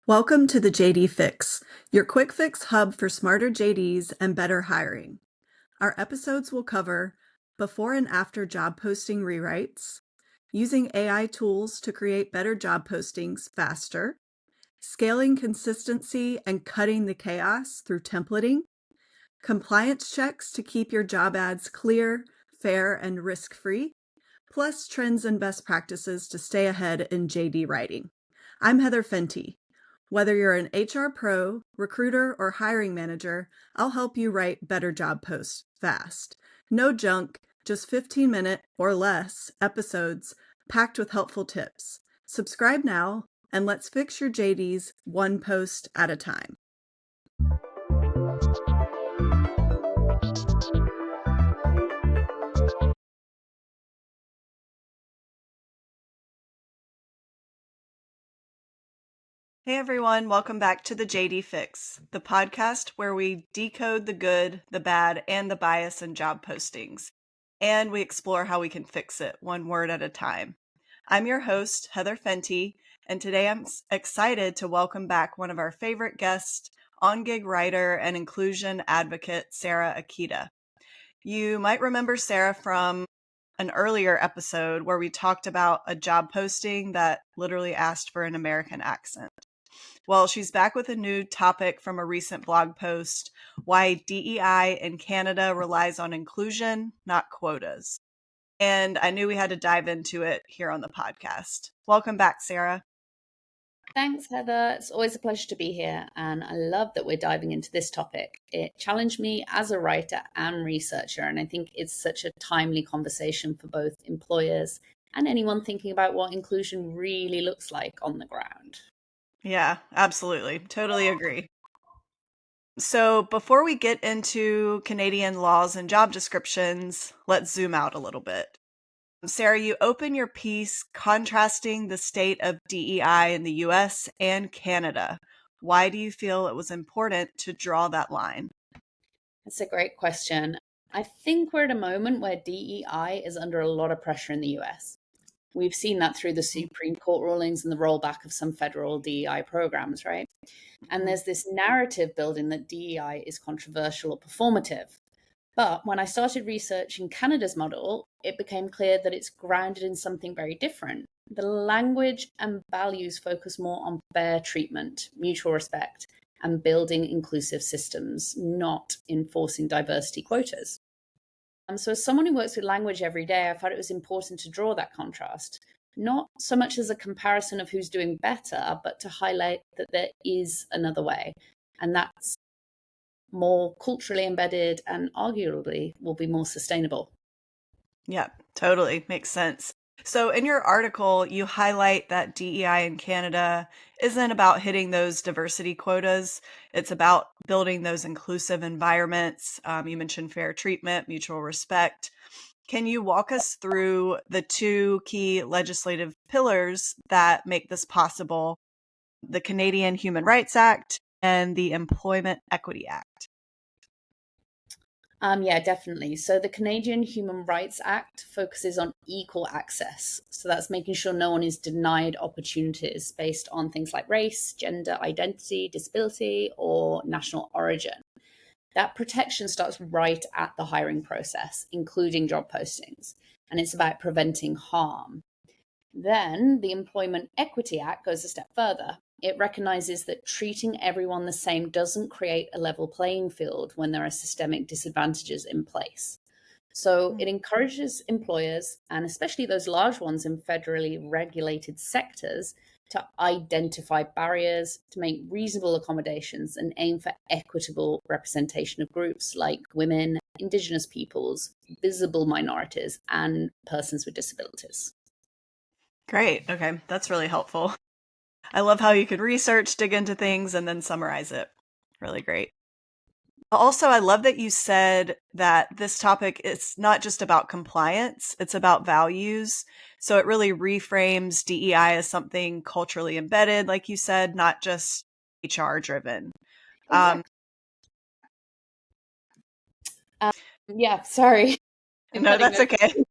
Welcome to the JD Fix, your quick fix hub for smarter JDs and better hiring. Our episodes will cover before and after job posting rewrites, using AI tools to create better job postings faster, scaling consistency and cutting the chaos through templating, compliance checks to keep your job ads clear, fair, and risk-free, plus trends and best practices to stay ahead in JD writing. I'm Heather Fenty. Whether you're an HR pro, recruiter, or hiring manager, I'll help you write better job posts fast. No junk, just 15-minute or less episodes packed with helpful tips. Subscribe now, and let's fix your JDs one post at a time. Hey everyone, welcome back to the JD Fix, the podcast where we decode the good, the bad, and the bias in job postings, and we explore how we can fix it one word at a time. I'm your host, Heather Fenty, and today I'm excited to welcome back one of our favorite guests, on-gig writer and inclusion advocate, Sarah Akita. You might remember Sarah from an earlier episode where we talked about a job posting that literally asked for an American accent. Well, she's back with a new topic from a recent blog post, why DEI in Canada relies on inclusion, not quotas. And I knew we had to dive into it here on the podcast. Welcome back, Sarah. Thanks, Heather. It's always a pleasure to be here, and I love that we're diving into this topic. It challenged me as a writer and researcher, and I think it's such a timely conversation for both employers and anyone thinking about what inclusion really looks like on the ground. Yeah, absolutely. Totally agree. So before we get into Canadian laws and job descriptions, let's zoom out a little bit. Sarah, you open your piece contrasting the state of DEI in the US and Canada. Why do you feel it was important to draw that line? That's a great question. I think we're at a moment where DEI is under a lot of pressure in the US. We've seen that through the Supreme Court rulings and the rollback of some federal DEI programs, right? And there's this narrative building that DEI is controversial or performative. But when I started researching Canada's model, it became clear that it's grounded in something very different. The language and values focus more on fair treatment, mutual respect, and building inclusive systems, not enforcing diversity quotas. So, as someone who works with language every day, I thought it was important to draw that contrast, not so much as a comparison of who's doing better, but to highlight that there is another way. And that's more culturally embedded and arguably will be more sustainable. Yeah, totally. Makes sense. So in your article, you highlight that DEI in Canada isn't about hitting those diversity quotas. It's about building those inclusive environments. You mentioned fair treatment, mutual respect. Can you walk us through the two key legislative pillars that make this possible, the Canadian Human Rights Act and the Employment Equity Act? Yeah, definitely. So the Canadian Human Rights Act focuses on equal access. So that's making sure no one is denied opportunities based on things like race, gender identity, disability, or national origin. That protection starts right at the hiring process, including job postings, and it's about preventing harm. Then the Employment Equity Act goes a step further. It recognizes that treating everyone the same doesn't create a level playing field when there are systemic disadvantages in place. So it encourages employers, and especially those large ones in federally regulated sectors, to identify barriers, to make reasonable accommodations, and aim for equitable representation of groups like women, Indigenous peoples, visible minorities, and persons with disabilities. Great. Okay. That's really helpful. I love how you could research, dig into things, and then summarize it. Really great. Also, I love that you said that this topic is not just about compliance, it's about values. So it really reframes DEI as something culturally embedded, like you said, not just HR driven. Exactly. Yeah, sorry. I'm No, cutting that's this. okay.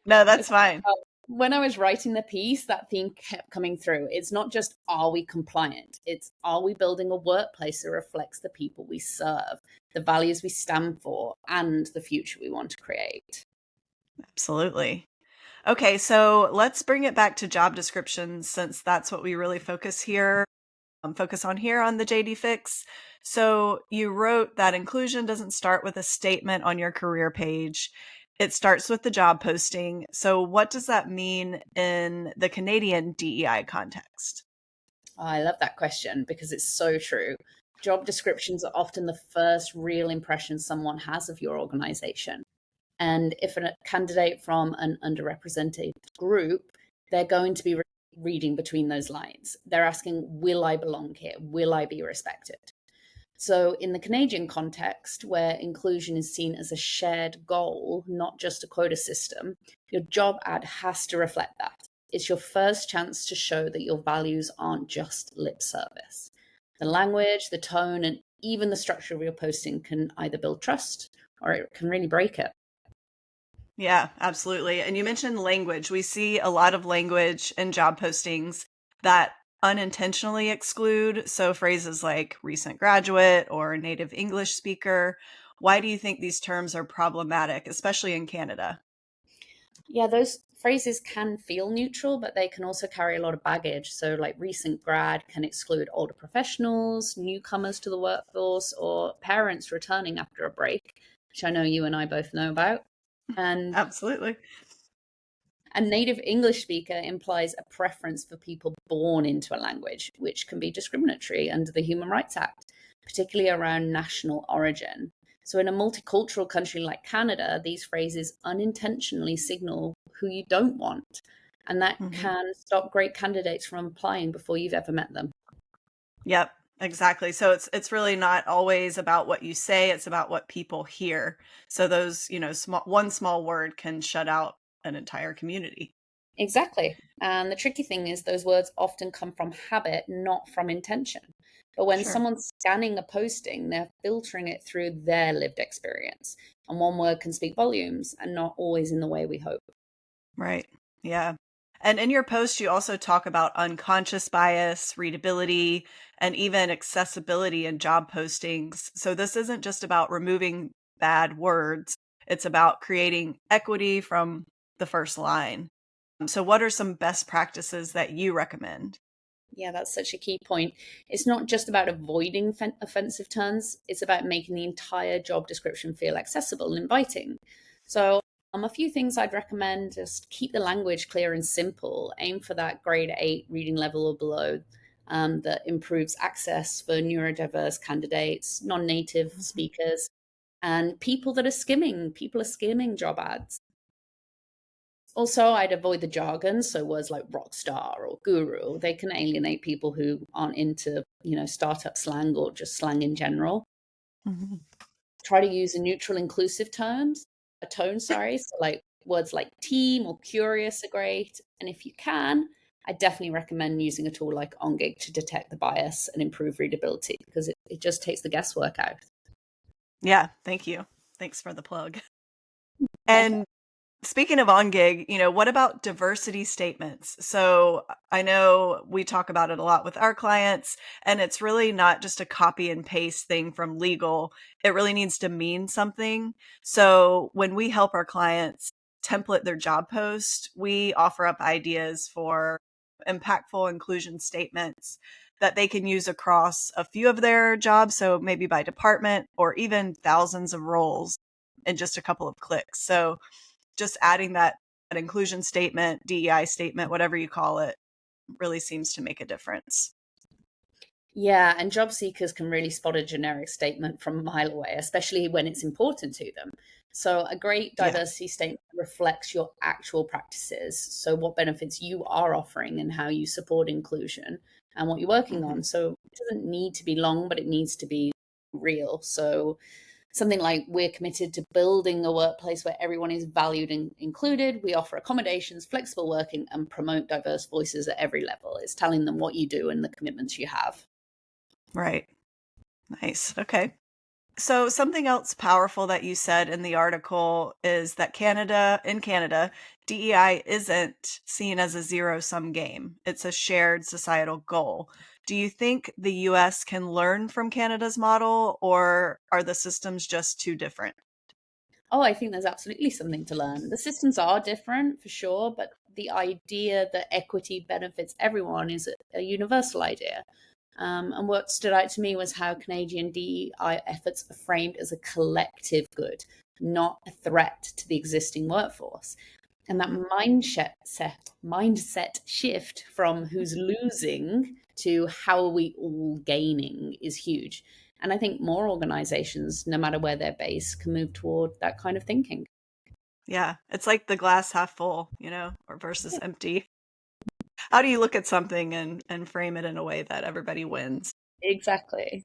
No, that's fine. When I was writing the piece, that theme kept coming through. It's not just, are we compliant? It's, are we building a workplace that reflects the people we serve, the values we stand for, and the future we want to create? Absolutely. Okay, so let's bring it back to job descriptions since that's what we really focus on here on the JD Fix. So you wrote that inclusion doesn't start with a statement on your career page. It starts with the job posting. So what does that mean in the Canadian DEI context? Oh, I love that question because it's so true. Job descriptions are often the first real impression someone has of your organization. And if a candidate from an underrepresented group, they're going to be reading between those lines. They're asking, will I belong here? Will I be respected? So, in the Canadian context, where inclusion is seen as a shared goal, not just a quota system, your job ad has to reflect that. It's your first chance to show that your values aren't just lip service. The language, the tone, and even the structure of your posting can either build trust or it can really break it. Yeah, absolutely. And you mentioned language. We see a lot of language in job postings that unintentionally exclude. So phrases like recent graduate or native English speaker. Why do you think these terms are problematic, especially in Canada? Yeah, those phrases can feel neutral, but they can also carry a lot of baggage. So, like recent grad can exclude older professionals, newcomers to the workforce, or parents returning after a break, which I know you and I both know about. And Absolutely. a native English speaker implies a preference for people born into a language, which can be discriminatory under the Human Rights Act, particularly around national origin. So, in a multicultural country like Canada, these phrases unintentionally signal who you don't want. And that Mhm. can stop great candidates from applying before you've ever met them. Yep, exactly. So it's really not always about what you say, it's about what people hear. So those, one small word can shut out an entire community. Exactly. And the tricky thing is, those words often come from habit, not from intention. But when Sure. someone's scanning a posting, they're filtering it through their lived experience. And one word can speak volumes and not always in the way we hope. Right. Yeah. And in your post, you also talk about unconscious bias, readability, and even accessibility in job postings. So this isn't just about removing bad words, it's about creating equity from the first line. So, what are some best practices that you recommend? Yeah, that's such a key point. It's not just about avoiding offensive terms, it's about making the entire job description feel accessible and inviting. So, a few things I'd recommend: just keep the language clear and simple, aim for that grade 8 reading level or below. That improves access for neurodiverse candidates, non native Mhm. speakers, and people are skimming job ads. Also, I'd avoid the jargon, so words like rock star or guru. They can alienate people who aren't into, startup slang or just slang in general. Mhm. Try to use a neutral, inclusive tone, sorry. So like words like team or curious are great. And if you can, I definitely recommend using a tool like OnGig to detect the bias and improve readability because it just takes the guesswork out. Yeah, thank you. Thanks for the plug. Pleasure. And speaking of on gig, what about diversity statements? So I know we talk about it a lot with our clients, and it's really not just a copy and paste thing from legal. It really needs to mean something. So when we help our clients template their job post, we offer up ideas for impactful inclusion statements that they can use across a few of their jobs. So maybe by department or even thousands of roles in just a couple of clicks. So just adding that inclusion statement, DEI statement, whatever you call it, really seems to make a difference. Yeah, and job seekers can really spot a generic statement from a mile away, especially when it's important to them. So, a great Yeah. diversity statement reflects your actual practices. So, what benefits you are offering and how you support inclusion and what you're working Hmm. on. So, it doesn't need to be long, but it needs to be real. So, something like, we're committed to building a workplace where everyone is valued and included. We offer accommodations, flexible working, and promote diverse voices at every level. It's telling them what you do and the commitments you have. Right. Nice. Okay. So something else powerful that you said in the article is that in Canada, DEI isn't seen as a zero-sum game. It's a shared societal goal. Do you think the US can learn from Canada's model, or are the systems just too different? Oh, I think there's absolutely something to learn. The systems are different for sure, but the idea that equity benefits everyone is a universal idea. And what stood out to me was how Canadian DEI efforts are framed as a collective good, not a threat to the existing workforce. And that mindset shift from who's losing to how are we all gaining is huge. And I think more organizations, no matter where they're based, can move toward that kind of thinking. Yeah, it's like the glass half full, or versus empty. How do you look at something and frame it in a way that everybody wins? Exactly.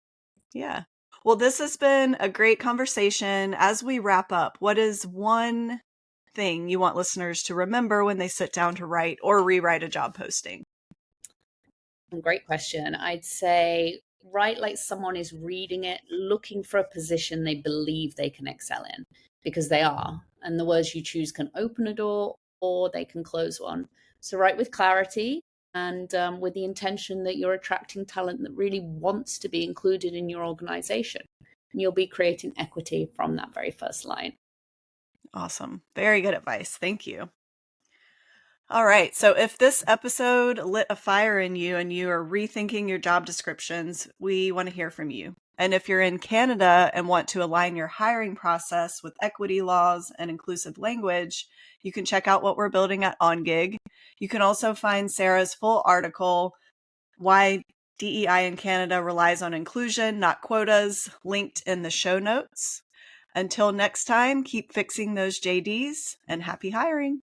Yeah. Well, this has been a great conversation. As we wrap up, what is one thing you want listeners to remember when they sit down to write or rewrite a job posting? Great question. I'd say write like someone is reading it, looking for a position they believe they can excel in, because they are. And the words you choose can open a door or they can close one. So write with clarity and with the intention that you're attracting talent that really wants to be included in your organization. And you'll be creating equity from that very first line. Awesome. Very good advice. Thank you. All right. So if this episode lit a fire in you and you are rethinking your job descriptions, we want to hear from you. And if you're in Canada and want to align your hiring process with equity laws and inclusive language, you can check out what we're building at OnGig. You can also find Sarah's full article, Why DEI in Canada Relies on Inclusion, Not Quotas, linked in the show notes. Until next time, keep fixing those JDs and happy hiring.